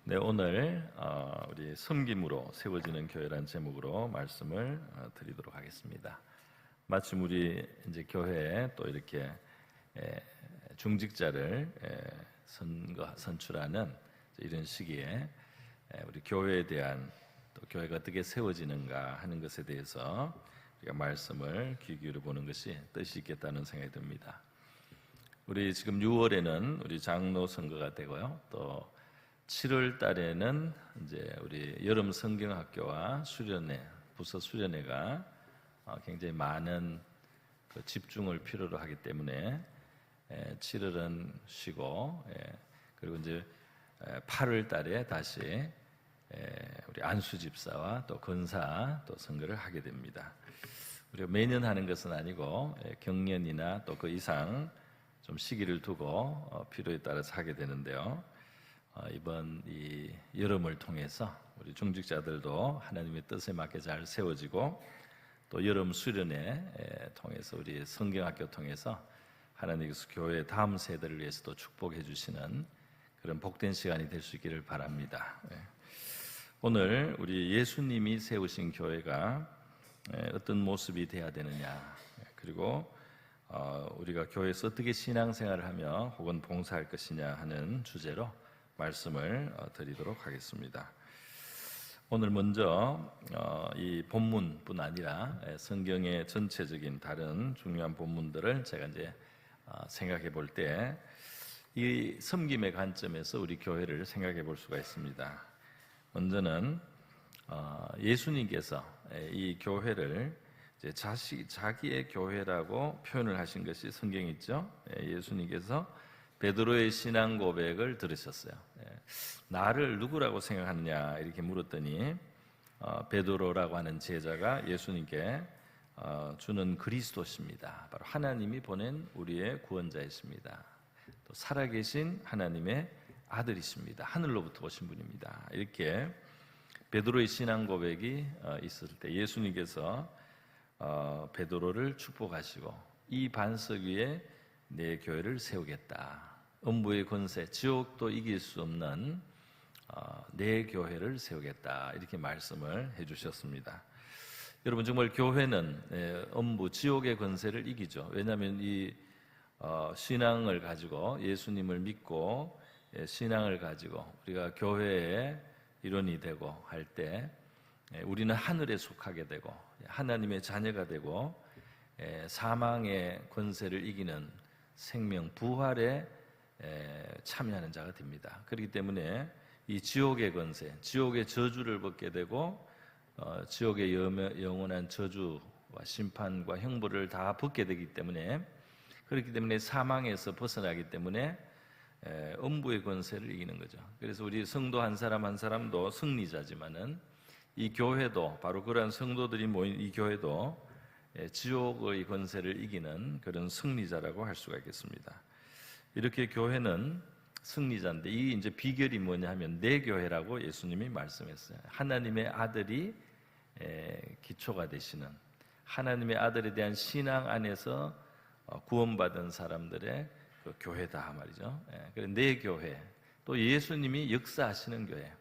네, 오늘 우리 섬김으로 세워지는 교회라는 제목으로 말씀을 드리도록 하겠습니다. 마침 우리 이제 교회에 또 이렇게 중직자를 선출하는 이런 시기에 우리 교회에 대한 또 교회가 어떻게 세워지는가 하는 것에 대해서 우리가 말씀을 귀 기울여 보는 것이 뜻이 있겠다는 생각이 듭니다. 우리 지금 6월에는 우리 장로 선거가 되고요. 또 7월 달에는 이제 우리 여름 성경학교와 수련회, 부서 수련회가 굉장히 많은 그 집중을 필요로 하기 때문에 7월은 쉬고, 그리고 이제 8월 달에 다시 우리 안수 집사와 또 건사 또 선거를 하게 됩니다. 우리가 매년 하는 것은 아니고 경년이나 또 그 이상 좀 시기를 두고 필요에 따라서 하게 되는데요. 이번 이 여름을 통해서 우리 중직자들도 하나님의 뜻에 맞게 잘 세워지고, 또 여름 수련회 통해서 우리 성경학교 통해서 하나님께서 교회 다음 세대를 위해서 또 축복해 주시는 그런 복된 시간이 될 수 있기를 바랍니다. 오늘 우리 예수님이 세우신 교회가 어떤 모습이 돼야 되느냐, 그리고 우리가 교회에서 어떻게 신앙생활을 하며 혹은 봉사할 것이냐 하는 주제로 말씀을 드리도록 하겠습니다. 오늘 먼저 이 본문뿐 아니라 성경의 전체적인 다른 중요한 본문들을 제가 이제 생각해 볼 때 이 섬김의 관점에서 우리 교회를 생각해 볼 수가 있습니다. 먼저는 예수님께서 이 교회를 이제 자기의 교회라고 표현을 하신 것이 성경에 있죠. 예수님께서 베드로의 신앙 고백을 들으셨어요. 나를 누구라고 생각하느냐 이렇게 물었더니 베드로라고 하는 제자가 예수님께 주는 그리스도십니다. 바로 하나님이 보낸 우리의 구원자이십니다. 또 살아계신 하나님의 아들이십니다. 하늘로부터 오신 분입니다. 이렇게 베드로의 신앙 고백이 있을 때 예수님께서 베드로를 축복하시고 이 반석 위에 내 교회를 세우겠다. 음부의 권세, 지옥도 이길 수 없는 내 교회를 세우겠다. 이렇게 말씀을 해주셨습니다. 여러분, 정말 교회는 음부, 지옥의 권세를 이기죠. 왜냐하면 이 신앙을 가지고, 예수님을 믿고 신앙을 가지고 우리가 교회의 일원이 되고 할 때 우리는 하늘에 속하게 되고 하나님의 자녀가 되고 사망의 권세를 이기는 생명, 부활에 참여하는 자가 됩니다. 그렇기 때문에 이 지옥의 권세, 지옥의 저주를 벗게 되고 지옥의 영원한 저주와 심판과 형벌을 다 벗게 되기 때문에, 그렇기 때문에 사망에서 벗어나기 때문에 음부의 권세를 이기는 거죠. 그래서 우리 성도 한 사람 한 사람도 승리자지만은 이 교회도, 바로 그러한 성도들이 모인 이 교회도 지옥의 권세를 이기는 그런 승리자라고 할 수가 있겠습니다. 이렇게 교회는 승리자인데, 이 이제 비결이 뭐냐 하면 내 교회라고 예수님이 말씀했어요. 하나님의 아들이 기초가 되시는, 하나님의 아들에 대한 신앙 안에서 구원받은 사람들의 그 교회다 말이죠. 그래서 내 교회, 또 예수님이 역사하시는 교회,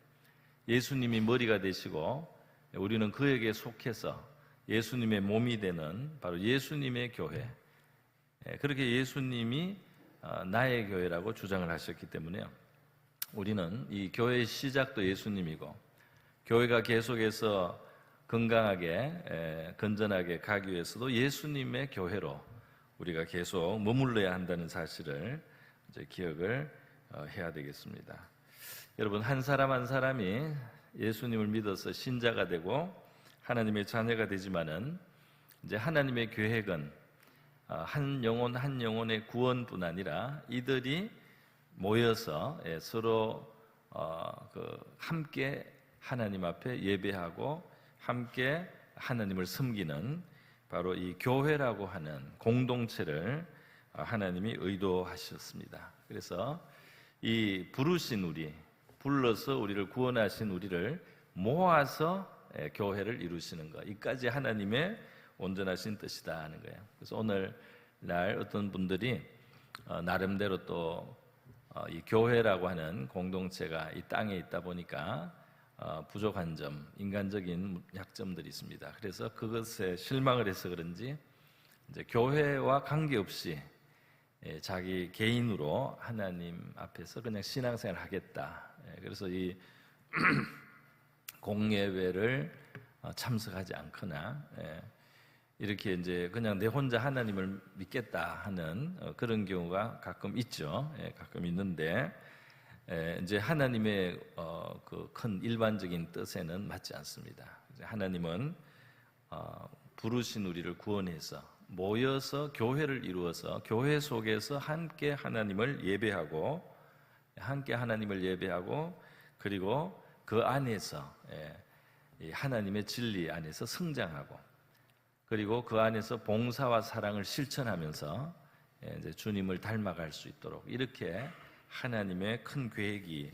예수님이 머리가 되시고 우리는 그에게 속해서 예수님의 몸이 되는 바로 예수님의 교회, 그렇게 예수님이 나의 교회라고 주장을 하셨기 때문에 우리는 이 교회의 시작도 예수님이고, 교회가 계속해서 건강하게 건전하게 가기 위해서도 예수님의 교회로 우리가 계속 머물러야 한다는 사실을 이제 기억을 해야 되겠습니다. 여러분, 한 사람 한 사람이 예수님을 믿어서 신자가 되고 하나님의 자녀가 되지만은 이제 하나님의 계획은 한 영혼 한 영혼의 구원뿐 아니라 이들이 모여서 서로 함께 하나님 앞에 예배하고 함께 하나님을 섬기는 바로 이 교회라고 하는 공동체를 하나님이 의도하셨습니다. 그래서 이 부르신 우리, 불러서 우리를 구원하신 우리를 모아서 교회를 이루시는 것, 이까지 하나님의 온전하신 뜻이다 하는 거예요. 그래서 오늘날 어떤 분들이 나름대로 또 이 교회라고 하는 공동체가 이 땅에 있다 보니까 부족한 점, 인간적인 약점들이 있습니다. 그래서 그것에 실망을 해서 그런지 이제 교회와 관계없이 자기 개인으로 하나님 앞에서 그냥 신앙생활을 하겠다. 그래서 이 공예배를 참석하지 않거나 이렇게 이제 그냥 내 혼자 하나님을 믿겠다 하는 그런 경우가 가끔 있죠. 가끔 있는데 이제 하나님의 그 큰 일반적인 뜻에는 맞지 않습니다. 하나님은 부르신 우리를 구원해서 모여서 교회를 이루어서 교회 속에서 함께 하나님을 예배하고 그리고 그 안에서 하나님의 진리 안에서 성장하고 그리고 그 안에서 봉사와 사랑을 실천하면서 이제 주님을 닮아갈 수 있도록 이렇게 하나님의 큰 계획이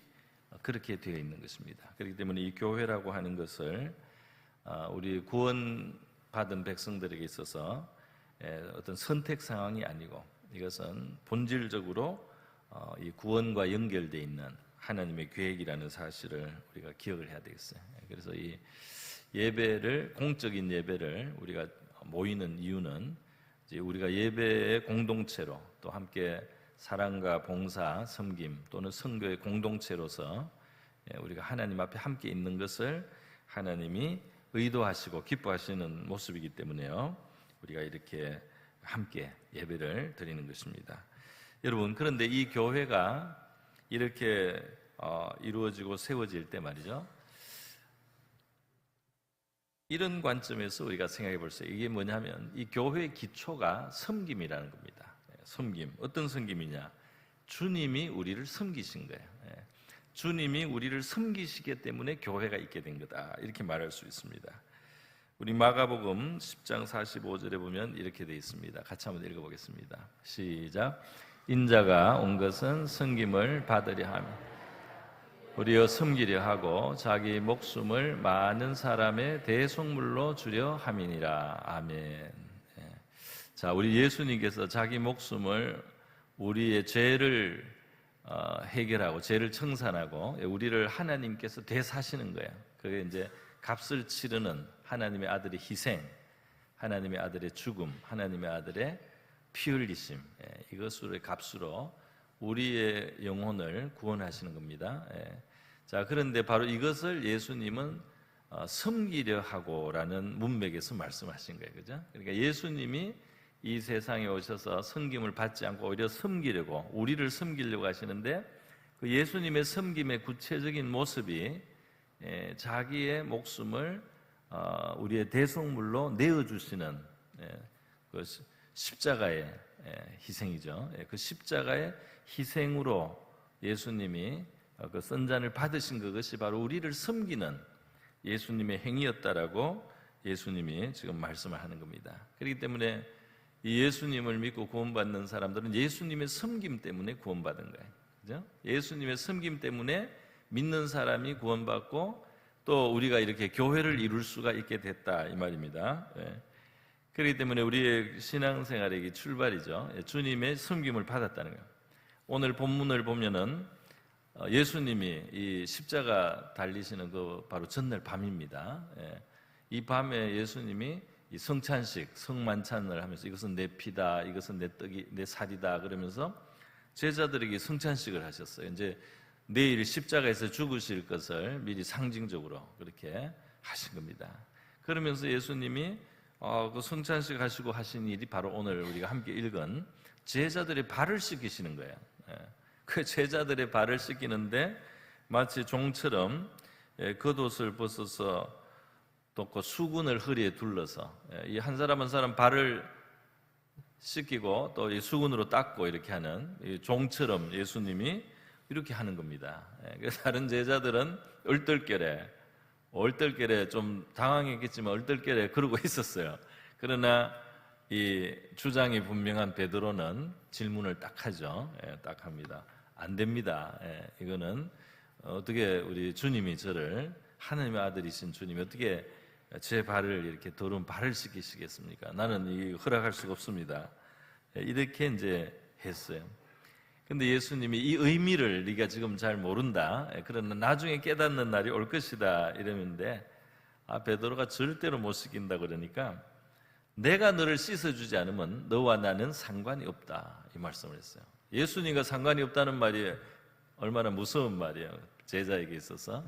그렇게 되어 있는 것입니다. 그렇기 때문에 이 교회라고 하는 것을 우리 구원받은 백성들에게 있어서 어떤 선택 상황이 아니고 이것은 본질적으로 이 구원과 연결되어 있는 하나님의 계획이라는 사실을 우리가 기억을 해야 되겠어요. 그래서 이 예배를 공적인 예배를 우리가 모이는 이유는 이제 우리가 예배의 공동체로 또 함께 사랑과 봉사, 섬김 또는 선교의 공동체로서 우리가 하나님 앞에 함께 있는 것을 하나님이 의도하시고 기뻐하시는 모습이기 때문에요. 우리가 이렇게 함께 예배를 드리는 것입니다. 여러분, 그런데 이 교회가 이렇게 이루어지고 세워질 때 말이죠. 이런 관점에서 우리가 생각해 볼 수 있어요. 이게 뭐냐면 이 교회의 기초가 섬김이라는 겁니다. 섬김. 어떤 섬김이냐? 주님이 우리를 섬기신 거예요. 주님이 우리를 섬기시기 때문에 교회가 있게 된 거다. 이렇게 말할 수 있습니다. 우리 마가복음 10장 45절에 보면 이렇게 되어 있습니다. 같이 한번 읽어보겠습니다. 시작. 인자가 온 것은 섬김을 받으려 하며 우리여 섬기려 하고 자기 목숨을 많은 사람의 대속물로 주려 함이니라. 아멘. 자, 우리 예수님께서 자기 목숨을 우리의 죄를 해결하고 죄를 청산하고 우리를 하나님께서 대사하시는 거예요. 그게 이제 값을 치르는 하나님의 아들의 희생, 하나님의 아들의 죽음, 하나님의 아들의 피 흘리심, 이것으로의 값으로 우리의 영혼을 구원하시는 겁니다. 자, 그런데 바로 이것을 예수님은 섬기려 하고라는 문맥에서 말씀하신 거예요. 그죠? 그러니까 예수님이 이 세상에 오셔서 섬김을 받지 않고 오히려 섬기려고, 우리를 섬기려고 하시는데 그 예수님의 섬김의 구체적인 모습이 자기의 목숨을 우리의 대속물로 내어주시는 그 십자가의 희생이죠. 그 십자가의 희생으로 예수님이 그 선잔을 받으신 그것이 바로 우리를 섬기는 예수님의 행위였다라고 예수님이 지금 말씀을 하는 겁니다. 그렇기 때문에 이 예수님을 믿고 구원받는 사람들은 예수님의 섬김 때문에 구원받은 거예요. 그죠? 예수님의 섬김 때문에 믿는 사람이 구원받고 또 우리가 이렇게 교회를 이룰 수가 있게 됐다 이 말입니다. 그렇기 때문에 우리의 신앙생활의 출발이죠. 주님의 섬김을 받았다는 거예요. 오늘 본문을 보면은 예수님이 이 십자가 달리시는 그 바로 전날 밤입니다. 이 밤에 예수님이 이 성찬식, 성만찬을 하면서 이것은 내 피다, 이것은 내 떡이, 내 살이다 그러면서 제자들에게 성찬식을 하셨어요. 이제 내일 십자가에서 죽으실 것을 미리 상징적으로 그렇게 하신 겁니다. 그러면서 예수님이 그 성찬식 하시고 하신 일이 바로 오늘 우리가 함께 읽은 제자들의 발을 씻기시는 거예요. 그 제자들의 발을 씻기는데 마치 종처럼 겉옷을 벗어서 또 그 수군을 허리에 둘러서 이 한 사람 한 사람 발을 씻기고 또 이 수군으로 닦고 이렇게 하는 이 종처럼 예수님이 이렇게 하는 겁니다. 그래서 다른 제자들은 얼떨결에 좀 당황했겠지만 얼떨결에 그러고 있었어요. 그러나 이 주장이 분명한 베드로는 질문을 딱 하죠. 딱 합니다. 안 됩니다. 이거는 어떻게 우리 주님이 저를 하나님의 아들이신 주님이 어떻게 제 발을 이렇게 더러운 발을 씻기시겠습니까? 나는 이 허락할 수가 없습니다. 이렇게 이제 했어요. 근데 예수님이 이 의미를 네가 지금 잘 모른다. 그러나 나중에 깨닫는 날이 올 것이다. 이러는데 베드로가 절대로 못 씻긴다 그러니까 내가 너를 씻어주지 않으면 너와 나는 상관이 없다. 이 말씀을 했어요. 예수님과 상관이 없다는 말이 얼마나 무서운 말이에요. 제자에게 있어서.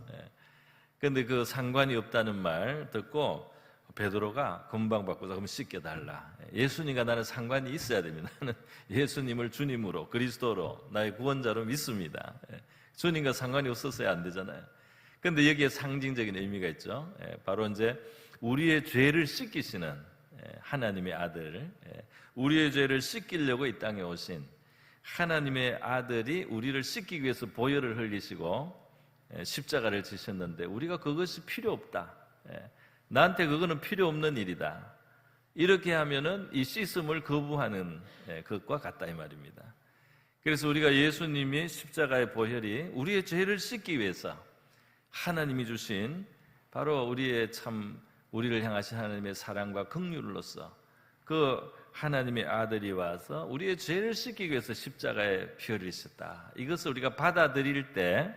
그런데 그 상관이 없다는 말 듣고 베드로가 금방 바꾸자 그러면 씻겨달라. 예수님과 나는 상관이 있어야 됩니다. 나는 예수님을 주님으로 그리스도로 나의 구원자로 믿습니다. 주님과 상관이 없었어야 안 되잖아요. 그런데 여기에 상징적인 의미가 있죠. 바로 이제 우리의 죄를 씻기시는 하나님의 아들, 우리의 죄를 씻기려고 이 땅에 오신 하나님의 아들이 우리를 씻기기 위해서 보혈을 흘리시고 십자가를 지셨는데 우리가 그것이 필요 없다. 나한테 그거는 필요 없는 일이다. 이렇게 하면은 이 씻음을 거부하는 것과 같다 이 말입니다. 그래서 우리가 예수님이 십자가의 보혈이 우리의 죄를 씻기 위해서 하나님이 주신 바로 우리를 향하신 하나님의 사랑과 긍휼로서 그 하나님의 아들이 와서 우리의 죄를 씻기 위해서 십자가에 피 흘리셨다. 이것을 우리가 받아들일 때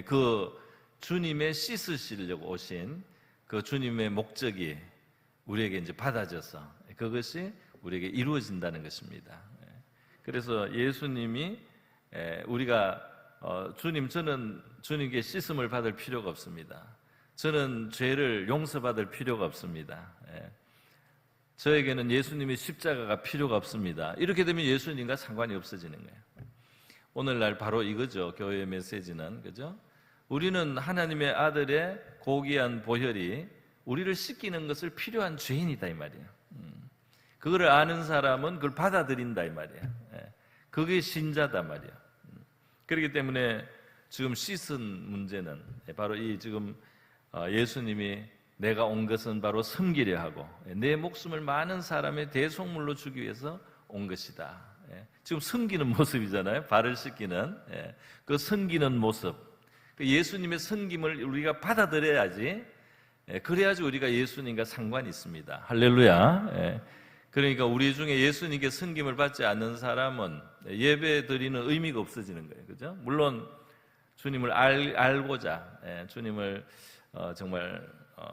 그 주님의 씻으시려고 오신 그 주님의 목적이 우리에게 이제 받아져서 그것이 우리에게 이루어진다는 것입니다. 그래서 예수님이 우리가 저는 주님께 씻음을 받을 필요가 없습니다. 저는 죄를 용서받을 필요가 없습니다. 저에게는 예수님의 십자가가 필요가 없습니다. 이렇게 되면 예수님과 상관이 없어지는 거예요. 오늘날 바로 이거죠. 교회의 메시지는, 그죠? 우리는 하나님의 아들의 고귀한 보혈이 우리를 씻기는 것을 필요한 죄인이다 이 말이에요. 그거를 아는 사람은 그걸 받아들인다 이 말이에요. 그게 신자다 말이에요. 그렇기 때문에 지금 씻은 문제는 바로 이 지금 예수님이 내가 온 것은 바로 섬기려 하고 내 목숨을 많은 사람의 대속물로 주기 위해서 온 것이다. 지금 섬기는 모습이잖아요. 발을 씻기는 그 섬기는 모습, 그 예수님의 섬김을 우리가 받아들여야지. 그래야지 우리가 예수님과 상관이 있습니다. 할렐루야. 그러니까 우리 중에 예수님께 섬김을 받지 않는 사람은 예배 드리는 의미가 없어지는 거예요. 그죠? 물론 주님을 알고자, 주님을 정말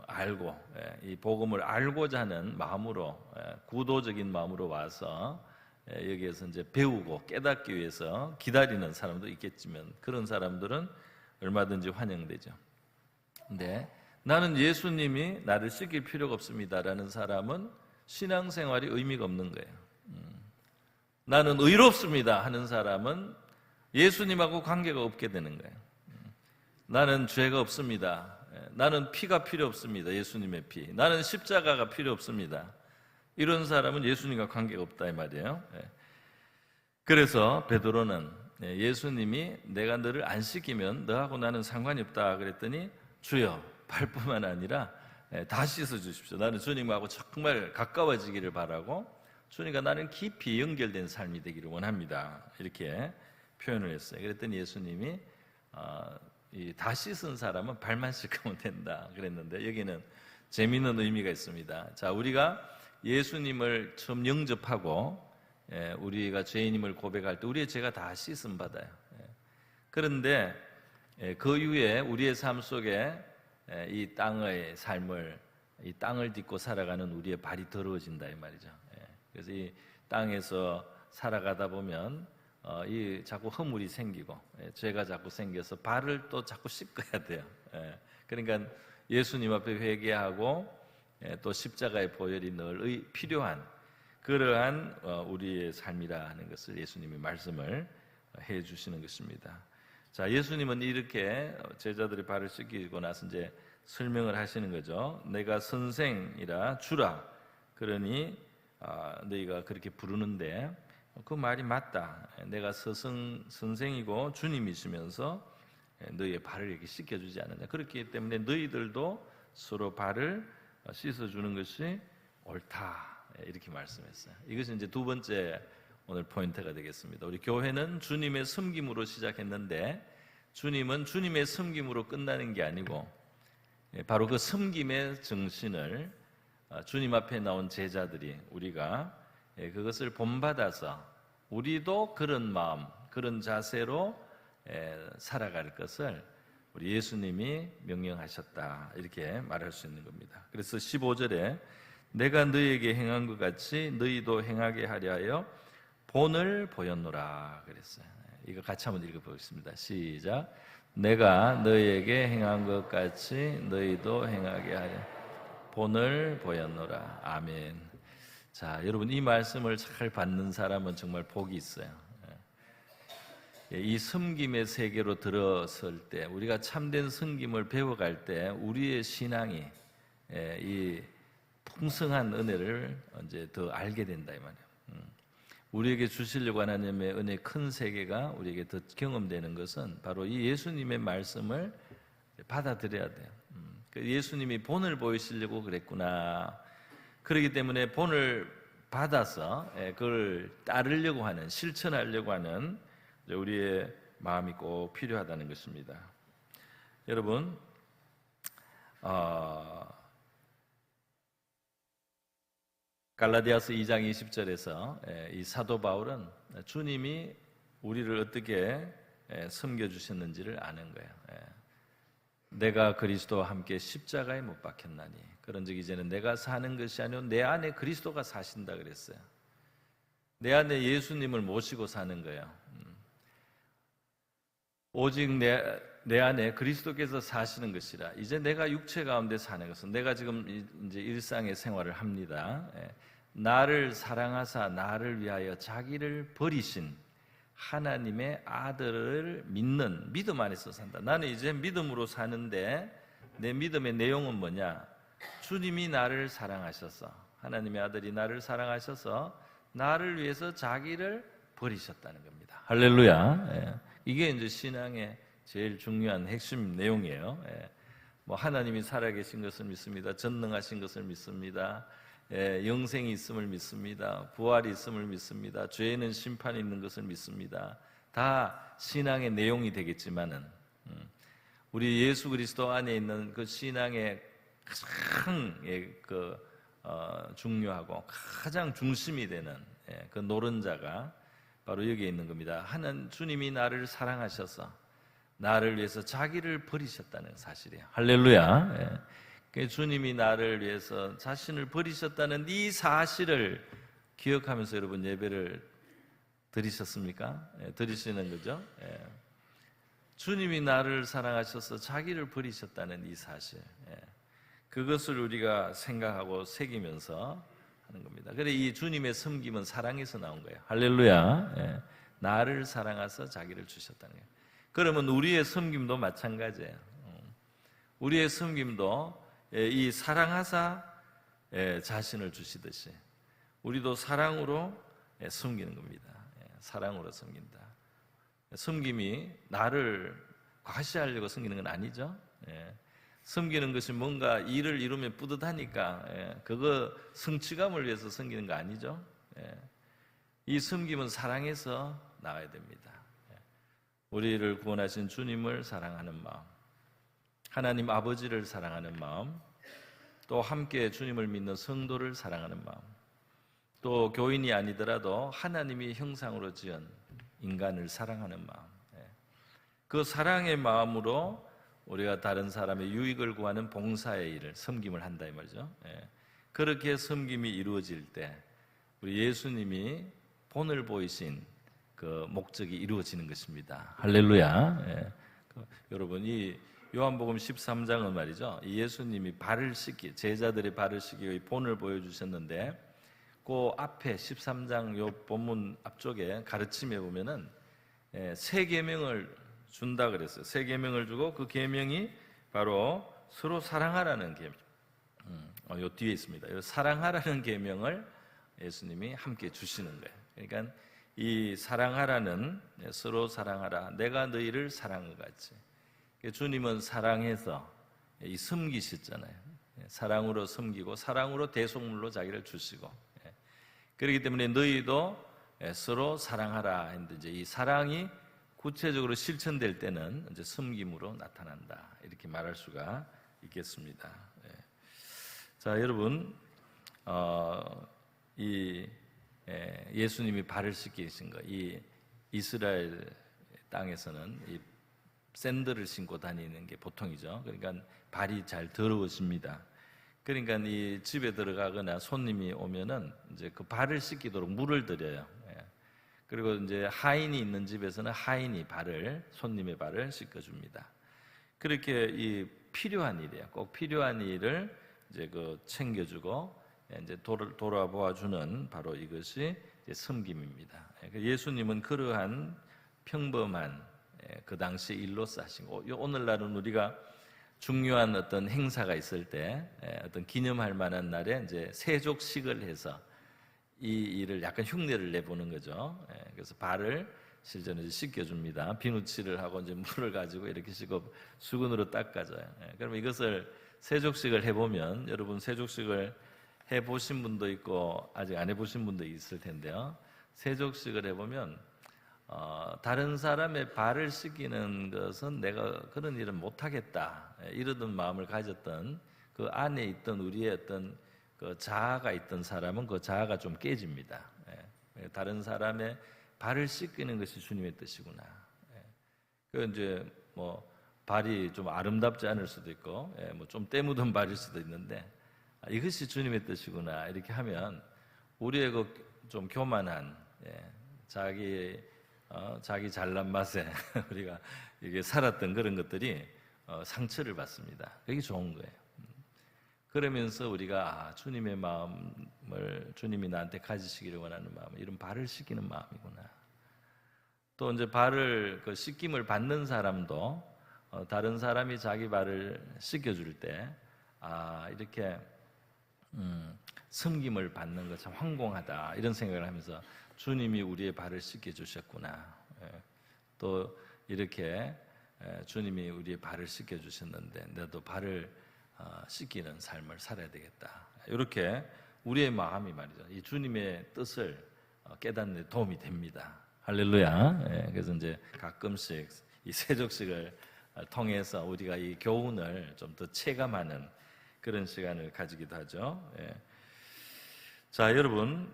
알고 이 복음을 알고자 하는 마음으로, 구도적인 마음으로 와서 여기에서 이제 배우고 깨닫기 위해서 기다리는 사람도 있겠지만 그런 사람들은 얼마든지 환영되죠. 근데 나는 예수님이 나를 씻길 필요가 없습니다라는 사람은 신앙생활이 의미가 없는 거예요. 나는 의롭습니다 하는 사람은 예수님하고 관계가 없게 되는 거예요. 나는 죄가 없습니다. 나는 피가 필요 없습니다. 예수님의 피. 나는 십자가가 필요 없습니다. 이런 사람은 예수님과 관계가 없다 이 말이에요. 그래서 베드로는 예수님이 내가 너를 안 씻기면 너하고 나는 상관이 없다 그랬더니 주여 발뿐만 아니라 다 씻어 주십시오. 나는 주님하고 정말 가까워지기를 바라고 주님과 나는 깊이 연결된 삶이 되기를 원합니다. 이렇게 표현을 했어요. 그랬더니 예수님이 다 씻은 사람은 발만 씻으면 된다 그랬는데 여기는 재미있는 의미가 있습니다. 자, 우리가 예수님을 처음 영접하고 우리가 죄인임을 고백할 때 우리의 죄가 다 씻음 받아요. 그런데 그 이후에 우리의 삶 속에 이 땅의 삶을, 이 땅을 딛고 살아가는 우리의 발이 더러워진다 이 말이죠. 그래서 이 땅에서 살아가다 보면 이 자꾸 허물이 생기고 죄가 자꾸 생겨서 발을 또 자꾸 씻어야 돼요. 그러니까 예수님 앞에 회개하고 또 십자가의 보혈이 늘 필요한 그러한 우리의 삶이라는 것을 예수님이 말씀을 해 주시는 것입니다. 자, 예수님은 이렇게 제자들의 발을 씻기고 나서 이제 설명을 하시는 거죠. 내가 선생이라 주라. 그러니 너희가 그렇게 부르는데 그 말이 맞다. 내가 선생이고 주님이시면서 너희의 발을 이렇게 씻겨주지 않느냐. 그렇기 때문에 너희들도 서로 발을 씻어주는 것이 옳다. 이렇게 말씀했어요. 이것이 이제 두 번째 오늘 포인트가 되겠습니다. 우리 교회는 주님의 섬김으로 시작했는데 주님은 주님의 섬김으로 끝나는 게 아니고 바로 그 섬김의 정신을 주님 앞에 나온 제자들이 우리가 그것을 본받아서 우리도 그런 마음, 그런 자세로 살아갈 것을 우리 예수님이 명령하셨다, 이렇게 말할 수 있는 겁니다. 그래서 15절에 내가 너희에게 행한 것 같이 너희도 행하게 하려 하여 본을 보였노라 그랬어요. 이거 같이 한번 읽어보겠습니다. 시작. 내가 너희에게 행한 것 같이 너희도 행하게 하려 본을 보였노라. 아멘. 자, 여러분, 이 말씀을 잘 받는 사람은 정말 복이 있어요. 이 섬김의 세계로 들어설 때, 우리가 참된 섬김을 배워갈 때 우리의 신앙이 이 풍성한 은혜를 이제 더 알게 된다 이 말이에요. 우리에게 주시려고 하나님의 은혜의 큰 세계가 우리에게 더 경험되는 것은 바로 이 예수님의 말씀을 받아들여야 돼요. 예수님이 본을 보이시려고 그랬구나. 그렇기 때문에 본을 받아서 그걸 따르려고 하는, 실천하려고 하는 우리의 마음이 꼭 필요하다는 것입니다. 여러분, 갈라디아서 2장 20절에서 이 사도 바울은 주님이 우리를 어떻게 섬겨주셨는지를 아는 거예요. 내가 그리스도와 함께 십자가에 못 박혔나니 그런즉 이제는 내가 사는 것이 아니오 내 안에 그리스도가 사신다 그랬어요. 내 안에 예수님을 모시고 사는 거예요. 오직 내 안에 그리스도께서 사시는 것이라. 이제 내가 육체 가운데 사는 것은, 내가 지금 이제 일상의 생활을 합니다. 나를 사랑하사 나를 위하여 자기를 버리신 하나님의 아들을 믿는 믿음 안에서 산다. 나는 이제 믿음으로 사는데 내 믿음의 내용은 뭐냐? 주님이 나를 사랑하셔서, 하나님의 아들이 나를 사랑하셔서 나를 위해서 자기를 버리셨다는 겁니다. 할렐루야. 이게 이제 신앙의 제일 중요한 핵심 내용이에요. 뭐 하나님이 살아계신 것을 믿습니다. 전능하신 것을 믿습니다. 영생이 있음을 믿습니다. 부활이 있음을 믿습니다. 죄에는 심판이 있는 것을 믿습니다. 다 신앙의 내용이 되겠지만은 우리 예수 그리스도 안에 있는 그 신앙의 가장 중요하고 가장 중심이 되는 그 노른자가 바로 여기에 있는 겁니다. 하나님 주님이 나를 사랑하셔서 나를 위해서 자기를 버리셨다는 사실이에요. 할렐루야. 주님이 나를 위해서 자신을 버리셨다는 이 사실을 기억하면서 여러분 예배를 드리셨습니까? 드리시는 거죠? 주님이 나를 사랑하셔서 자기를 버리셨다는 이 사실, 그것을 우리가 생각하고 새기면서 하는 겁니다. 그래, 이 주님의 섬김은 사랑에서 나온 거예요. 할렐루야. 나를 사랑하셔서 자기를 주셨다는 거예요. 그러면 우리의 섬김도 마찬가지예요. 우리의 섬김도 이 사랑하사 자신을 주시듯이 우리도 사랑으로 섬기는 겁니다. 사랑으로 섬긴다. 섬김이 나를 과시하려고 섬기는 건 아니죠. 섬기는 것이 뭔가 일을 이루면 뿌듯하니까 그거 성취감을 위해서 섬기는 거 아니죠. 이 섬김은 사랑에서 나와야 됩니다. 우리를 구원하신 주님을 사랑하는 마음, 하나님 아버지를 사랑하는 마음, 또 함께 주님을 믿는 성도를 사랑하는 마음, 또 교인이 아니더라도 하나님이 형상으로 지은 인간을 사랑하는 마음, 그 사랑의 마음으로 우리가 다른 사람의 유익을 구하는 봉사의 일을, 섬김을 한다 이 말이죠. 그렇게 섬김이 이루어질 때 우리 예수님이 본을 보이신 그 목적이 이루어지는 것입니다. 할렐루야. 여러분, 이 요한복음 13장은 말이죠, 예수님이 발을 씻기, 제자들의 발을 씻기고 이 본을 보여주셨는데 그 앞에 13장 요 본문 앞쪽에 가르침에 보면은 세 계명을 준다 그랬어요. 세 계명을 주고 그 계명이 바로 서로 사랑하라는 계명. 요 뒤에 있습니다. 요 사랑하라는 계명을 예수님이 함께 주시는 거예요. 그러니까 이 사랑하라는, 서로 사랑하라, 내가 너희를 사랑한 것 같이. 주님은 사랑해서 이 섬기셨잖아요. 사랑으로 섬기고 사랑으로 대속물로 자기를 주시고, 그렇기 때문에 너희도 서로 사랑하라 했는데 이제 이 사랑이 구체적으로 실천될 때는 이제 섬김으로 나타난다, 이렇게 말할 수가 있겠습니다. 자, 여러분, 이 예수님이 발을 씻기신 거, 이 이스라엘 땅에서는 이 샌들을 신고 다니는 게 보통이죠. 그러니까 발이 잘 더러워집니다. 그러니까 이 집에 들어가거나 손님이 오면은 이제 그 발을 씻기도록 물을 드려요. 그리고 이제 하인이 있는 집에서는 하인이 손님의 발을 씻겨줍니다. 그렇게 이 필요한 일이에요. 꼭 필요한 일을 이제 챙겨주고 이제 돌아보아 주는 바로 이것이 이제 섬김입니다. 예수님은 그러한 평범한 그 당시 일로 사시고, 오늘날은 우리가 중요한 어떤 행사가 있을 때 어떤 기념할 만한 날에 이제 세족식을 해서 이 일을 약간 흉내를 내보는 거죠. 그래서 발을 실제로 씻겨줍니다. 비누칠을 하고 이제 물을 가지고 이렇게 씻고 수건으로 닦아줘요. 그러면 이것을 세족식을 해보면, 여러분 세족식을 해보신 분도 있고 아직 안 해보신 분도 있을 텐데요. 세족식을 해보면 다른 사람의 발을 씻기는 것은 내가 그런 일은 못하겠다 이러던 마음을 가졌던 그 안에 있던 우리의 어떤 그 자아가 있던 사람은 그 자아가 좀 깨집니다. 다른 사람의 발을 씻기는 것이 주님의 뜻이구나. 그 이제 발이 좀 아름답지 않을 수도 있고, 좀 때 묻은 발일 수도 있는데, 이것이 주님의 뜻이구나 이렇게 하면 우리의 그 좀 교만한 자기 잘난 맛에 우리가 이게 살았던 그런 것들이 상처를 받습니다. 그게 좋은 거예요. 그러면서 우리가 주님의 마음을, 주님이 나한테 가지시기를 원하는 마음, 이런 발을 씻기는 마음이구나. 또 이제 발을 씻김을 받는 사람도 다른 사람이 자기 발을 씻겨줄 때 이렇게 섬김을 받는 것 참 황공하다 이런 생각을 하면서 주님이 우리의 발을 씻겨주셨구나. 또 이렇게 주님이 우리의 발을 씻겨주셨는데 나도 발을 씻기는 삶을 살아야 되겠다. 이렇게 우리의 마음이 말이죠, 이 주님의 뜻을 깨닫는 데 도움이 됩니다. 할렐루야. 그래서 이제 가끔씩 이 세족식을 통해서 우리가 이 교훈을 좀 더 체감하는 그런 시간을 가지기도 하죠. 자, 여러분,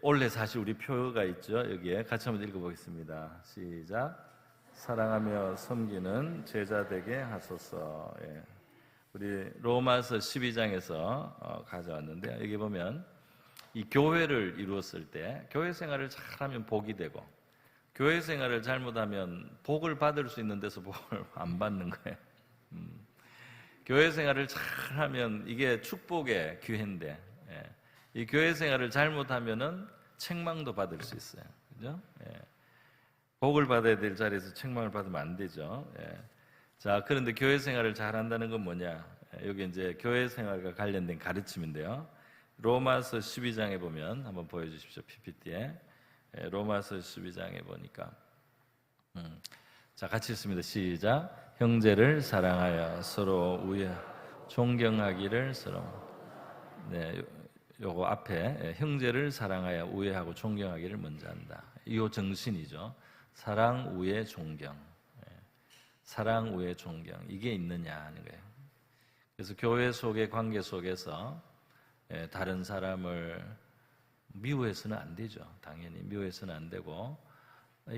원래 사실 우리 표가 있죠. 여기에 같이 한번 읽어보겠습니다. 시작. 사랑하며 섬기는 제자 되게 하소서. 우리 로마서 12장에서 가져왔는데, 여기 보면 이 교회를 이루었을 때 교회 생활을 잘하면 복이 되고, 교회 생활을 잘못하면 복을 받을 수 있는 데서 복을 안 받는 거예요. 교회 생활을 잘하면 이게 축복의 기회인데, 이 교회 생활을 잘못하면은 책망도 받을 수 있어요. 그죠? 복을 받아야 될 자리에서 책망을 받으면 안 되죠. 자, 그런데 교회 생활을 잘한다는 건 뭐냐? 여기 이제 교회 생활과 관련된 가르침인데요. 로마서 12장에 보면 한번 보여주십시오. PPT에. 로마서 12장에 보니까 자, 같이 읽습니다. 시작. 형제를 사랑하여 서로 존경하기를 서로. 요거 앞에 형제를 사랑하여 우애하고 존경하기를 먼저 한다. 이 정신이죠. 사랑, 우애, 존경. 사랑, 우애, 존경. 이게 있느냐 하는 거예요. 그래서 교회 속의 관계 속에서 다른 사람을 미워해서는 안 되죠. 당연히 미워해서는 안 되고,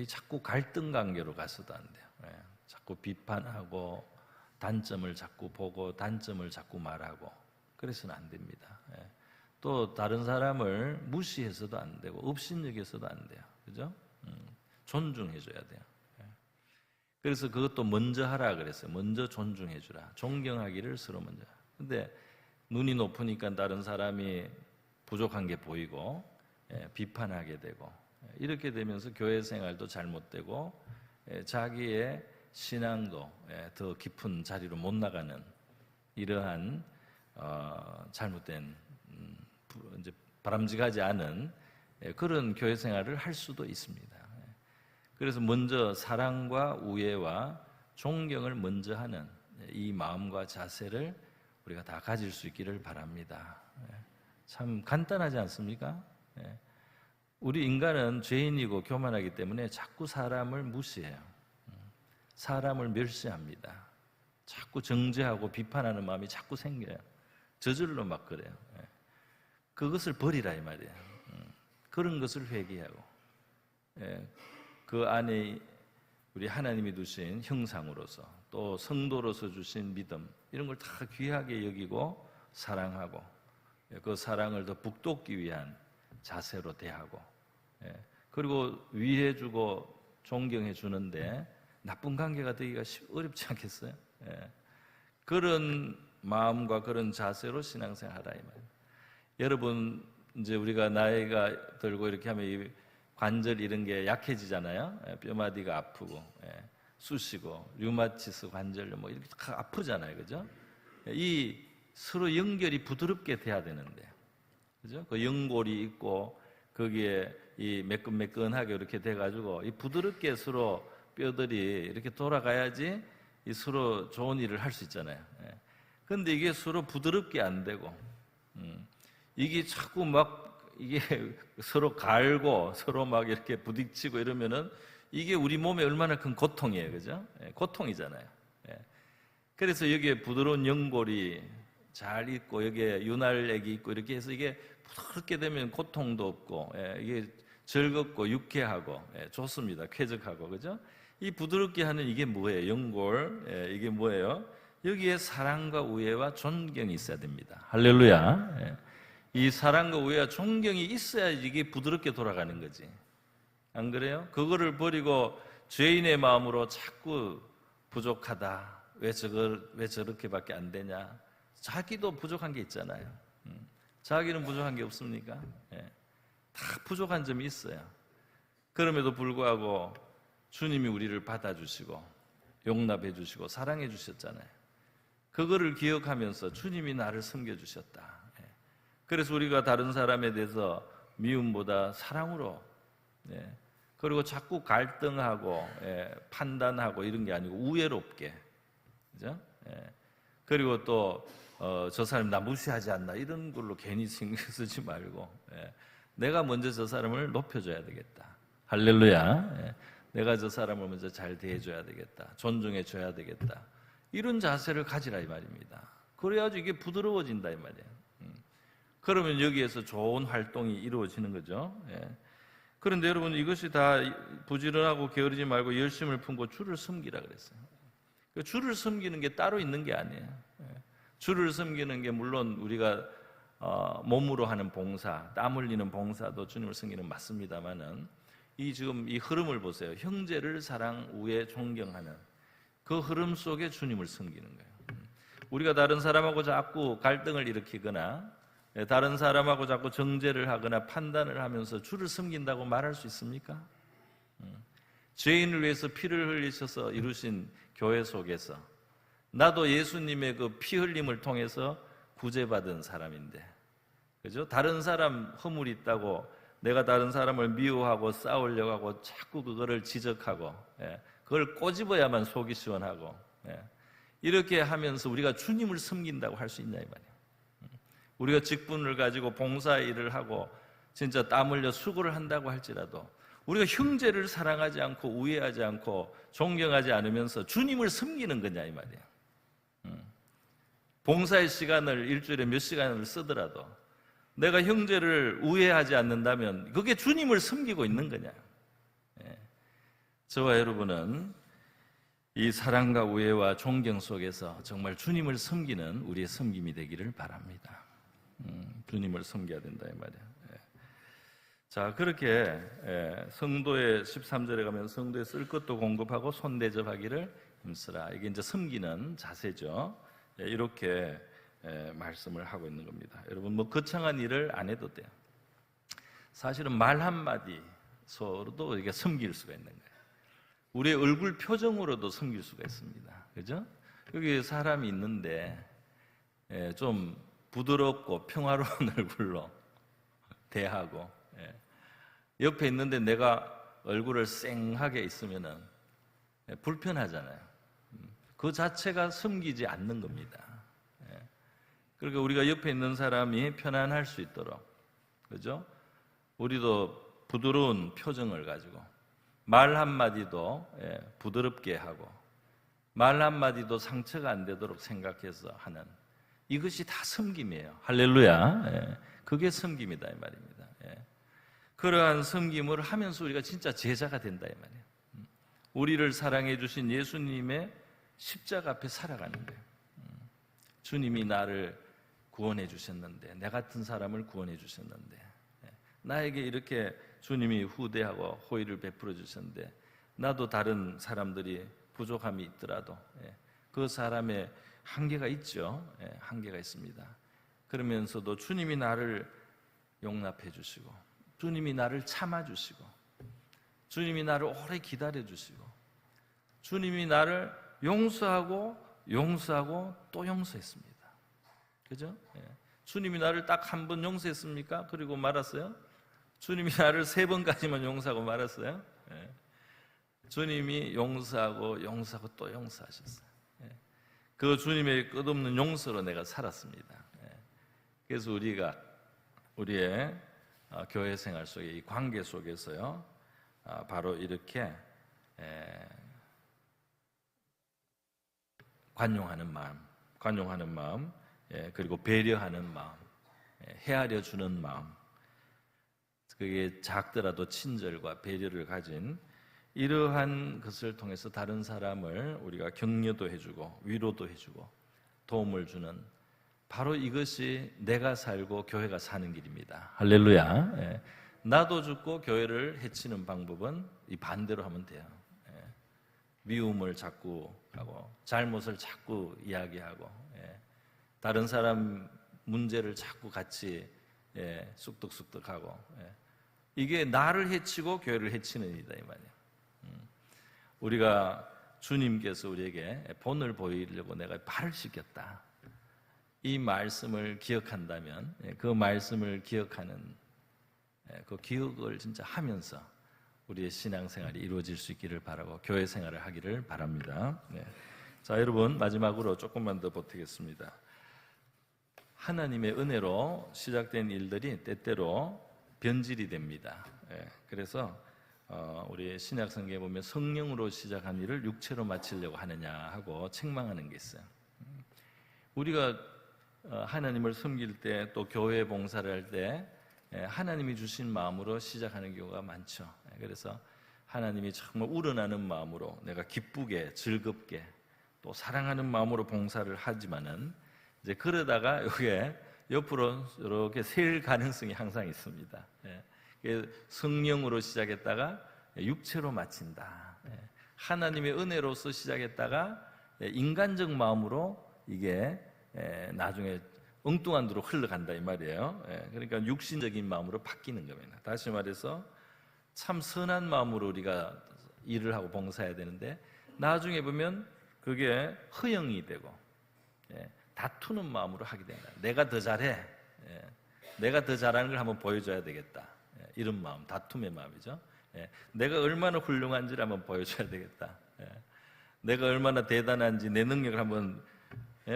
자꾸 갈등 관계로 가서도 안 돼요. 자꾸 비판하고 단점을 자꾸 보고 단점을 자꾸 말하고 그래서는 안 됩니다. 또 다른 사람을 무시해서도 안 되고 업신여겨서도 안 돼요. 그죠? 존중해줘야 돼요. 그래서 그것도 먼저 하라 그랬어요. 먼저 존중해주라. 존경하기를 서로 먼저. 근데 눈이 높으니까 다른 사람이 부족한 게 보이고 비판하게 되고, 이렇게 되면서 교회 생활도 잘못되고 자기의 신앙도 더 깊은 자리로 못 나가는 이러한 잘못된 이제 바람직하지 않은 그런 교회 생활을 할 수도 있습니다. 그래서 먼저 사랑과 우애와 존경을 먼저 하는 이 마음과 자세를 우리가 다 가질 수 있기를 바랍니다. 참 간단하지 않습니까? 우리 인간은 죄인이고 교만하기 때문에 자꾸 사람을 무시해요. 사람을 멸시합니다. 자꾸 정죄하고 비판하는 마음이 자꾸 생겨요. 저절로 막 그래요. 그것을 버리라 이 말이에요. 그런 것을 회개하고, 그 안에 우리 하나님이 두신 형상으로서 또 성도로서 주신 믿음 이런 걸 다 귀하게 여기고 사랑하고 그 사랑을 더 북돋기 위한 자세로 대하고 그리고 위해주고 존경해 주는데 나쁜 관계가 되기가 어렵지 않겠어요? 그런 마음과 그런 자세로 신앙생활 하라 이 말이에요. 여러분 이제 우리가 나이가 들고 이렇게 하면 이 관절 이런 게 약해지잖아요. 뼈마디가 아프고 쑤시고 류마티스 관절 뭐 이렇게 다 아프잖아요, 그죠? 이 서로 연결이 부드럽게 돼야 되는데, 그죠? 그 연골이 있고 거기에 이 매끈매끈하게 이렇게 돼가지고 이 부드럽게 서로 뼈들이 이렇게 돌아가야지 이 서로 좋은 일을 할 수 있잖아요. 그런데 이게 서로 부드럽게 안 되고, 이게 자꾸 막 이게 서로 갈고 서로 막 이렇게 부딪히고 이러면은 이게 우리 몸에 얼마나 큰 고통이에요, 그죠? 고통이잖아요. 그래서 여기에 부드러운 연골이 잘 있고 여기에 윤활액이 있고 이렇게 해서 이게 부드럽게 되면 고통도 없고 이게 즐겁고 유쾌하고 좋습니다. 쾌적하고, 그죠? 이 부드럽게 하는 이게 뭐예요? 연골. 이게 뭐예요? 여기에 사랑과 우애와 존경이 있어야 됩니다. 할렐루야. 이 사랑과 우애와 존경이 있어야 이게 부드럽게 돌아가는 거지. 안 그래요? 그거를 버리고 죄인의 마음으로 자꾸 부족하다. 왜 저렇게밖에 안 되냐? 자기도 부족한 게 있잖아요. 자기는 부족한 게 없습니까? 다 부족한 점이 있어요. 그럼에도 불구하고 주님이 우리를 받아주시고 용납해 주시고 사랑해 주셨잖아요. 그거를 기억하면서 주님이 나를 섬겨주셨다. 그래서 우리가 다른 사람에 대해서 미움보다 사랑으로, 그리고 자꾸 갈등하고 판단하고 이런 게 아니고 우애롭게, 그죠? 그리고 또 저 사람 나 무시하지 않나 이런 걸로 괜히 신경 쓰지 말고 내가 먼저 저 사람을 높여줘야 되겠다. 할렐루야. 내가 저 사람을 먼저 잘 대해줘야 되겠다. 존중해줘야 되겠다. 이런 자세를 가지라 이 말입니다. 그래야지 이게 부드러워진다 이 말이에요. 그러면 여기에서 좋은 활동이 이루어지는 거죠. 그런데 여러분 이것이 다 부지런하고 게으르지 말고 열심을 품고 주를 섬기라 그랬어요. 주를 섬기는 게 따로 있는 게 아니에요. 주를 섬기는 게 물론 우리가 몸으로 하는 봉사, 땀 흘리는 봉사도 주님을 섬기는 맞습니다만은 지금 이 흐름을 보세요. 형제를 사랑, 우애, 존경하는 그 흐름 속에 주님을 섬기는 거예요. 우리가 다른 사람하고 자꾸 갈등을 일으키거나 다른 사람하고 자꾸 정죄를 하거나 판단을 하면서 주를 섬긴다고 말할 수 있습니까? 죄인을 위해서 피를 흘리셔서 이루신 교회 속에서 나도 예수님의 그 피 흘림을 통해서 구제받은 사람인데, 그죠? 다른 사람 허물이 있다고 내가 다른 사람을 미워하고 싸우려고 하고 자꾸 그거를 지적하고 그걸 꼬집어야만 속이 시원하고 이렇게 하면서 우리가 주님을 섬긴다고 할 수 있냐 이 말이에요. 우리가 직분을 가지고 봉사 일을 하고 진짜 땀 흘려 수고를 한다고 할지라도 우리가 형제를 사랑하지 않고 우애하지 않고 존경하지 않으면서 주님을 섬기는 거냐 이 말이에요. 봉사의 시간을 일주일에 몇 시간을 쓰더라도 내가 형제를 우애하지 않는다면 그게 주님을 섬기고 있는 거냐. 저와 여러분은 이 사랑과 우애와 존경 속에서 정말 주님을 섬기는 우리의 섬김이 되기를 바랍니다. 주님을 섬겨야 된다 이 말이에요. 자, 그렇게 성도의 13절에 가면 성도의 쓸 것도 공급하고 손 대접하기를 힘쓰라. 이게 이제 섬기는 자세죠. 이렇게 말씀을 하고 있는 겁니다. 여러분 뭐 거창한 일을 안 해도 돼요. 사실은 말 한마디 서로도 이게 섬길 수가 있는 거예요. 우리의 얼굴 표정으로도 섬길 수가 있습니다. 그죠? 여기 사람이 있는데 좀 부드럽고 평화로운 얼굴로 대하고 옆에 있는데 내가 얼굴을 쌩하게 있으면은 불편하잖아요. 그 자체가 섬기지 않는 겁니다. 그러니까 우리가 옆에 있는 사람이 편안할 수 있도록, 그죠? 우리도 부드러운 표정을 가지고 말 한마디도 부드럽게 하고 말 한마디도 상처가 안 되도록 생각해서 하는 이것이 다 섬김이에요. 할렐루야. 그게 섬김이다 이 말입니다. 그러한 섬김을 하면서 우리가 진짜 제자가 된다 이 말이에요. 우리를 사랑해 주신 예수님의 십자가 앞에 살아가는 거예요. 주님이 나를 구원해 주셨는데, 내 같은 사람을 구원해 주셨는데, 나에게 이렇게 주님이 후대하고 호의를 베풀어 주셨는데, 나도 다른 사람들이 부족함이 있더라도 그 사람의 한계가 있죠. 한계가 있습니다. 그러면서도 주님이 나를 용납해 주시고, 주님이 나를 참아 주시고, 주님이 나를 오래 기다려 주시고, 주님이 나를 용서하고 또 용서했습니다. 그죠? 주님이 나를 딱 한 번 용서했습니까? 그리고 말았어요? 주님이 나를 3번까지만 용서하고 말았어요? 주님이 용서하고 또 용서하셨어요. 그 주님의 끝없는 용서로 내가 살았습니다. 그래서 우리가 우리의 교회 생활 속에, 이 관계 속에서요, 바로 이렇게 관용하는 마음, 그리고 배려하는 마음, 헤아려 주는 마음, 그게 작더라도 친절과 배려를 가진 이러한 것을 통해서 다른 사람을 우리가 격려도 해주고 위로도 해주고 도움을 주는, 바로 이것이 내가 살고 교회가 사는 길입니다. 할렐루야. 나도 죽고 교회를 해치는 방법은 이 반대로 하면 돼요. 미움을 자꾸 하고 잘못을 자꾸 이야기하고 다른 사람 문제를 자꾸 같이 쑥덕쑥덕하고, 이게 나를 해치고 교회를 해치는 일이다 이 말이에요. 우리가 주님께서 우리에게 본을 보이려고 내가 발을 씻겼다, 이 말씀을 기억한다면, 그 말씀을 기억하는 그 기억을 진짜 하면서 우리의 신앙생활이 이루어질 수 있기를 바라고 교회 생활을 하기를 바랍니다. 자, 여러분, 마지막으로 조금만 더 보태겠습니다. 하나님의 은혜로 시작된 일들이 때때로 변질이 됩니다. 그래서 우리 신약 성경에 보면 성령으로 시작한 일을 육체로 마치려고 하느냐 하고 책망하는 게 있어요. 우리가 하나님을 섬길 때, 또 교회 봉사를 할 때 하나님이 주신 마음으로 시작하는 경우가 많죠. 그래서 하나님이 정말 우러나는 마음으로, 내가 기쁘게 즐겁게 또 사랑하는 마음으로 봉사를 하지만은, 이제 그러다가 이게 옆으로 이렇게 셀 가능성이 항상 있습니다. 성령으로 시작했다가 육체로 마친다. 하나님의 은혜로서 시작했다가 인간적 마음으로 이게 나중에 엉뚱한 데로 흘러간다 이 말이에요. 그러니까 육신적인 마음으로 바뀌는 겁니다. 다시 말해서 참 선한 마음으로 우리가 일을 하고 봉사해야 되는데, 나중에 보면 그게 허영이 되고 다투는 마음으로 하게 된다. 내가 더 잘해, 내가 더 잘하는 걸 한번 보여줘야 되겠다, 이런 마음, 다툼의 마음이죠. 내가 얼마나 훌륭한지를 한번 보여줘야 되겠다, 내가 얼마나 대단한지 내 능력을 한번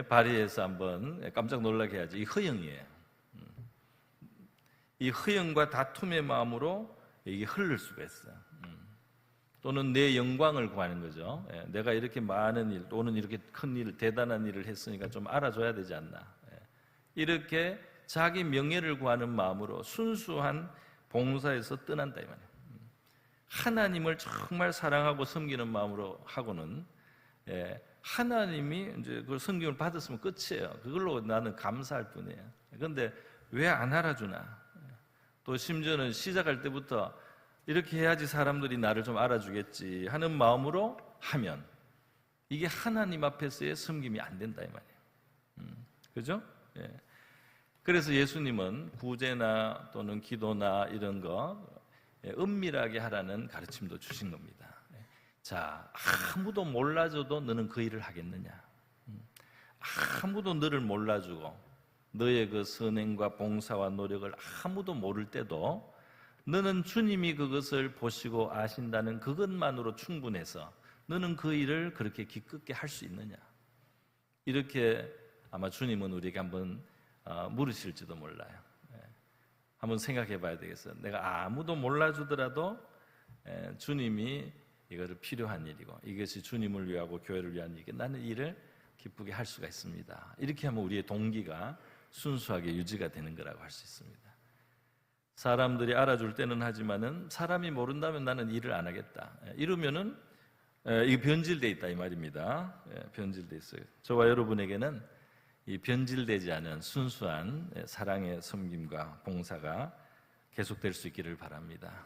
발휘해서 한번 깜짝 놀라게 해야지. 이 허영이에요. 이 허영과 다툼의 마음으로 이게 흐를 수가 있어요. 또는 내 영광을 구하는 거죠. 내가 이렇게 많은 일, 또는 이렇게 큰 일, 대단한 일을 했으니까 좀 알아줘야 되지 않나. 이렇게 자기 명예를 구하는 마음으로 순수한 봉사에서 떠난다 이 말이에요. 하나님을 정말 사랑하고 섬기는 마음으로 하고는, 하나님이 이제 그 섬김을 받았으면 끝이에요. 그걸로 나는 감사할 뿐이에요. 그런데 왜 안 알아주나? 또 심지어는 시작할 때부터 이렇게 해야지 사람들이 나를 좀 알아주겠지 하는 마음으로 하면, 이게 하나님 앞에서의 섬김이 안 된다 이 말이에요. 그죠? 그래서 예수님은 구제나 또는 기도나 이런 거 은밀하게 하라는 가르침도 주신 겁니다. 자, 아무도 몰라줘도 너는 그 일을 하겠느냐? 아무도 너를 몰라주고 너의 그 선행과 봉사와 노력을 아무도 모를 때도 너는 주님이 그것을 보시고 아신다는 그것만으로 충분해서 너는 그 일을 그렇게 기쁘게 할 수 있느냐? 이렇게 아마 주님은 우리에게 한번 물으실지도 몰라요. 한번 생각해 봐야 되겠어요. 내가 아무도 몰라주더라도 주님이 이거를 필요한 일이고, 이것이 주님을 위하고 교회를 위한 일이고, 나는 일을 기쁘게 할 수가 있습니다. 이렇게 하면 우리의 동기가 순수하게 유지가 되는 거라고 할 수 있습니다. 사람들이 알아줄 때는 하지만은 사람이 모른다면 나는 일을 안 하겠다. 이러면은 이게 변질돼 있다 이 말입니다. 변질돼 있어요. 저와 여러분에게는 이 변질되지 않은 순수한 사랑의 섬김과 봉사가 계속될 수 있기를 바랍니다.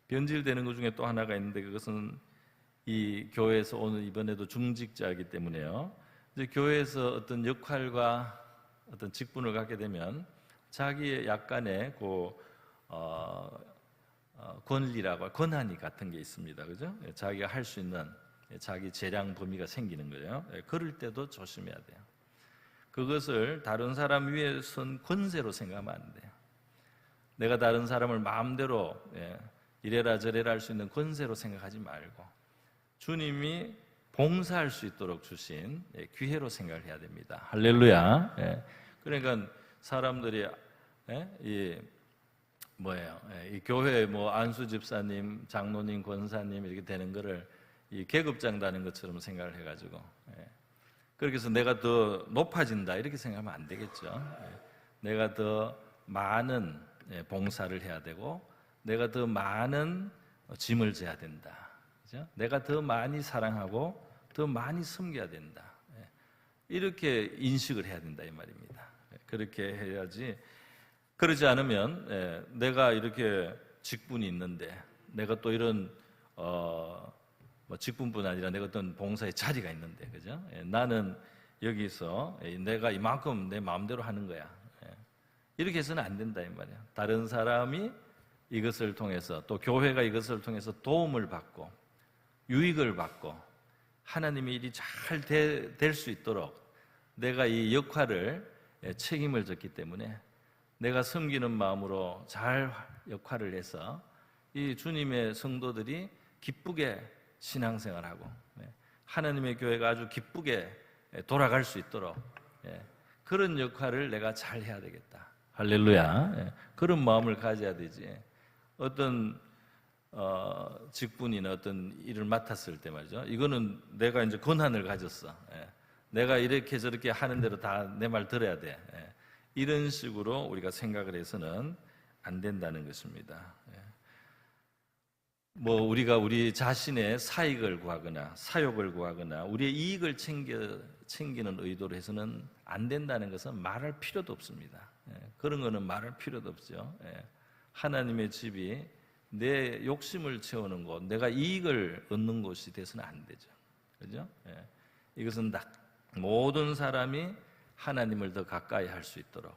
변질되는 것 중에 또 하나가 있는데 그것은 이 교회에서 오늘 이번에도 중직자이기 때문에요. 이제 교회에서 어떤 역할과 어떤 직분을 갖게 되면 자기의 약간의 권리라고 권한이 같은 게 있습니다. 그죠? 자기가 할 수 있는 자기 재량 범위가 생기는 거예요. 그럴 때도 조심해야 돼요. 그것을 다른 사람 위에 선 권세로 생각하면 안 돼요. 내가 다른 사람을 마음대로 이래라 저래라 할 수 있는 권세로 생각하지 말고 주님이 봉사할 수 있도록 주신 기회로 생각을 해야 됩니다. 할렐루야. 그러니까 사람들이 이 교회 안수 집사님, 장로님, 권사님 이렇게 되는 거를 이 계급장 다는 것처럼 생각을 해가지고 그렇게 해서 내가 더 높아진다 이렇게 생각하면 안 되겠죠. 내가 더 많은 봉사를 해야 되고 내가 더 많은 짐을 져야 된다. 그죠? 내가 더 많이 사랑하고 더 많이 섬겨야 된다. 이렇게 인식을 해야 된다 이 말입니다. 그렇게 해야지. 그러지 않으면 내가 이렇게 직분이 있는데 내가 또 이런 직분뿐 아니라 내가 어떤 봉사의 자리가 있는데 그죠? 나는 여기서 내가 이만큼 내 마음대로 하는 거야. 이렇게 해서는 안 된다 이 말이야. 다른 사람이 이것을 통해서 또 교회가 이것을 통해서 도움을 받고 유익을 받고 하나님의 일이 잘 될 수 있도록 내가 이 역할을 책임을 졌기 때문에 내가 섬기는 마음으로 잘 역할을 해서 이 주님의 성도들이 기쁘게 신앙생활하고 하나님의 교회가 아주 기쁘게 돌아갈 수 있도록 그런 역할을 내가 잘 해야 되겠다. 할렐루야. 그런 마음을 가져야 되지. 어떤 직분이나 어떤 일을 맡았을 때 말이죠. 이거는 내가 이제 권한을 가졌어. 내가 이렇게 저렇게 하는 대로 다 내 말 들어야 돼. 이런 식으로 우리가 생각을 해서는 안 된다는 것입니다. 우리가 우리 자신의 사익을 구하거나 사욕을 구하거나 우리의 이익을 챙기는 의도로 해서는 안 된다는 것은 말할 필요도 없습니다. 그런 거는 말할 필요도 없죠. 하나님의 집이 내 욕심을 채우는 곳, 내가 이익을 얻는 곳이 돼서는 안 되죠. 그죠? 이것은 모든 사람이 하나님을 더 가까이 할 수 있도록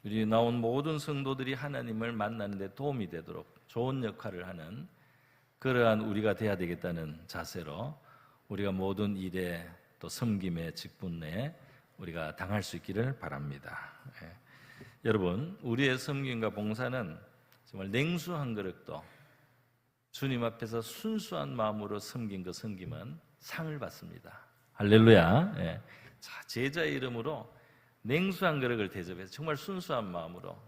우리 나온 모든 성도들이 하나님을 만나는 데 도움이 되도록 좋은 역할을 하는 그러한 우리가 돼야 되겠다는 자세로 우리가 모든 일에 또 섬김의 직분에 우리가 당할 수 있기를 바랍니다. 여러분, 우리의 섬김과 봉사는 정말 냉수한 그릇도 주님 앞에서 순수한 마음으로 섬긴 그 섬김은 상을 받습니다. 할렐루야. 자, 제자의 이름으로 냉수한 그릇을 대접해서 정말 순수한 마음으로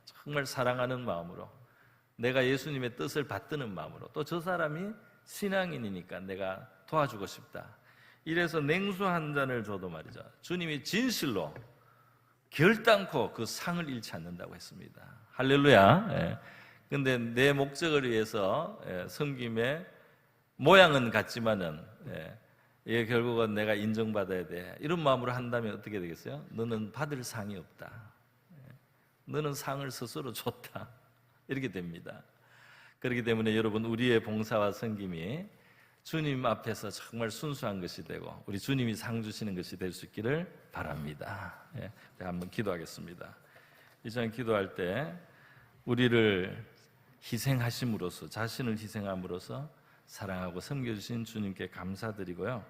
정말 사랑하는 마음으로 내가 예수님의 뜻을 받드는 마음으로 또 저 사람이 신앙인이니까 내가 도와주고 싶다. 이래서 냉수 한 잔을 줘도 말이죠. 주님이 진실로 결단코 그 상을 잃지 않는다고 했습니다. 할렐루야. 근데 내 목적을 위해서 섬김의 모양은 같지만은 이게 결국은 내가 인정받아야 돼. 이런 마음으로 한다면 어떻게 되겠어요? 너는 받을 상이 없다. 너는 상을 스스로 줬다. 이렇게 됩니다. 그렇기 때문에 여러분 우리의 봉사와 섬김이 주님 앞에서 정말 순수한 것이 되고 우리 주님이 상 주시는 것이 될 수 있기를 바랍니다. 한번 기도하겠습니다. 이 시간 기도할 때 우리를 희생하심으로써 자신을 희생함으로써 사랑하고 섬겨주신 주님께 감사드리고요.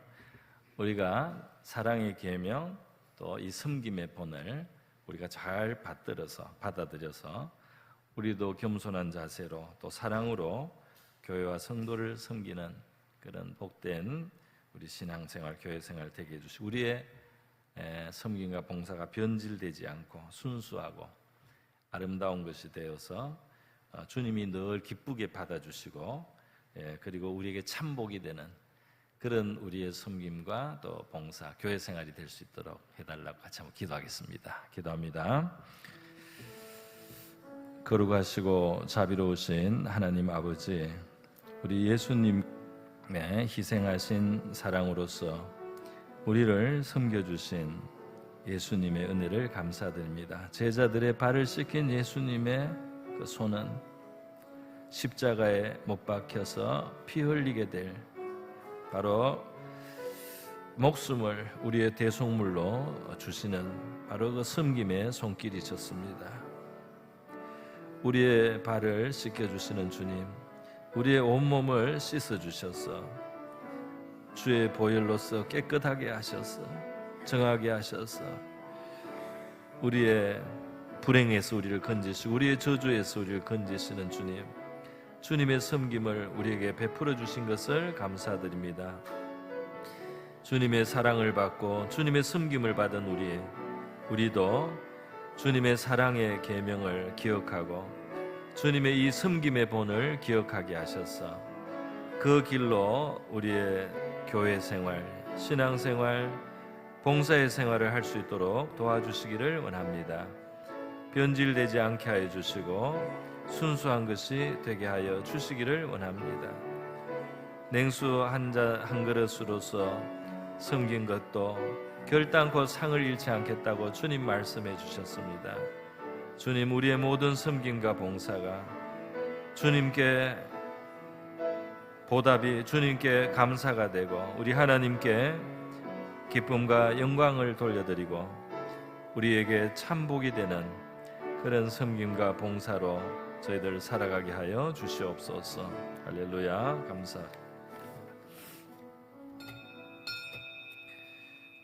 우리가 사랑의 계명 또 이 섬김의 본을 우리가 잘 받아들여서 우리도 겸손한 자세로 또 사랑으로 교회와 성도를 섬기는 그런 복된 우리 신앙생활, 교회생활 되게 해주시고 우리의 섬김과 봉사가 변질되지 않고 순수하고 아름다운 것이 되어서 주님이 늘 기쁘게 받아주시고 그리고 우리에게 참복이 되는 그런 우리의 섬김과 또 봉사, 교회생활이 될 수 있도록 해달라고 같이 한번 기도하겠습니다. 기도합니다. 거룩하시고 자비로우신 하나님 아버지, 우리 예수님의 희생하신 사랑으로서 우리를 섬겨주신 예수님의 은혜를 감사드립니다. 제자들의 발을 씻긴 예수님의 그 손은 십자가에 못 박혀서 피 흘리게 될 바로 목숨을 우리의 대속물로 주시는 바로 그 섬김의 손길이셨습니다. 우리의 발을 씻겨주시는 주님, 우리의 온몸을 씻어주셔서 주의 보혈로서 깨끗하게 하셔서 정하게 하셔서 우리의 불행에서 우리를 건지시고 우리의 저주에서 우리를 건지시는 주님, 주님의 섬김을 우리에게 베풀어 주신 것을 감사드립니다. 주님의 사랑을 받고 주님의 섬김을 받은 우리도 주님의 사랑의 계명을 기억하고 주님의 이 섬김의 본을 기억하게 하셔서 그 길로 우리의 교회 생활, 신앙 생활, 봉사의 생활을 할 수 있도록 도와주시기를 원합니다. 변질되지 않게 하여 주시고 순수한 것이 되게 하여 주시기를 원합니다. 냉수 한 그릇으로서 섬긴 것도 결단코 상을 잃지 않겠다고 주님 말씀해 주셨습니다. 주님, 우리의 모든 섬김과 봉사가 주님께 보답이 주님께 감사가 되고 우리 하나님께 기쁨과 영광을 돌려드리고 우리에게 참복이 되는 그런 섬김과 봉사로 저희들 살아가게 하여 주시옵소서. 할렐루야. 감사합니다.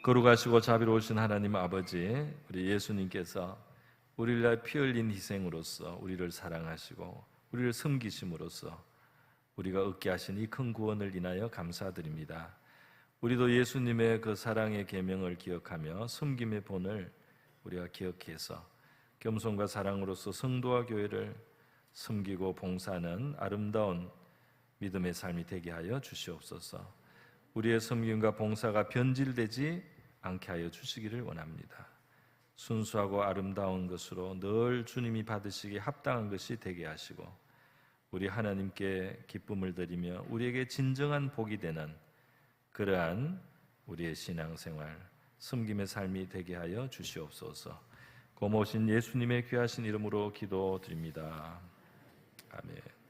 거룩하시고 자비로우신 하나님 아버지, 우리 예수님께서 우리를 위하여 피 흘린 희생으로서 우리를 사랑하시고 우리를 섬기심으로써 우리가 얻게 하신 이 큰 구원을 인하여 감사드립니다. 우리도 예수님의 그 사랑의 계명을 기억하며 섬김의 본을 우리가 기억해서 겸손과 사랑으로서 성도와 교회를 섬기고 봉사하는 아름다운 믿음의 삶이 되게 하여 주시옵소서. 우리의 섬김과 봉사가 변질되지 않게 하여 주시기를 원합니다. 순수하고 아름다운 것으로 늘 주님이 받으시기에 합당한 것이 되게 하시고 우리 하나님께 기쁨을 드리며 우리에게 진정한 복이 되는 그러한 우리의 신앙생활, 섬김의 삶이 되게 하여 주시옵소서. 고모신 예수님의 귀하신 이름으로 기도드립니다. 아멘.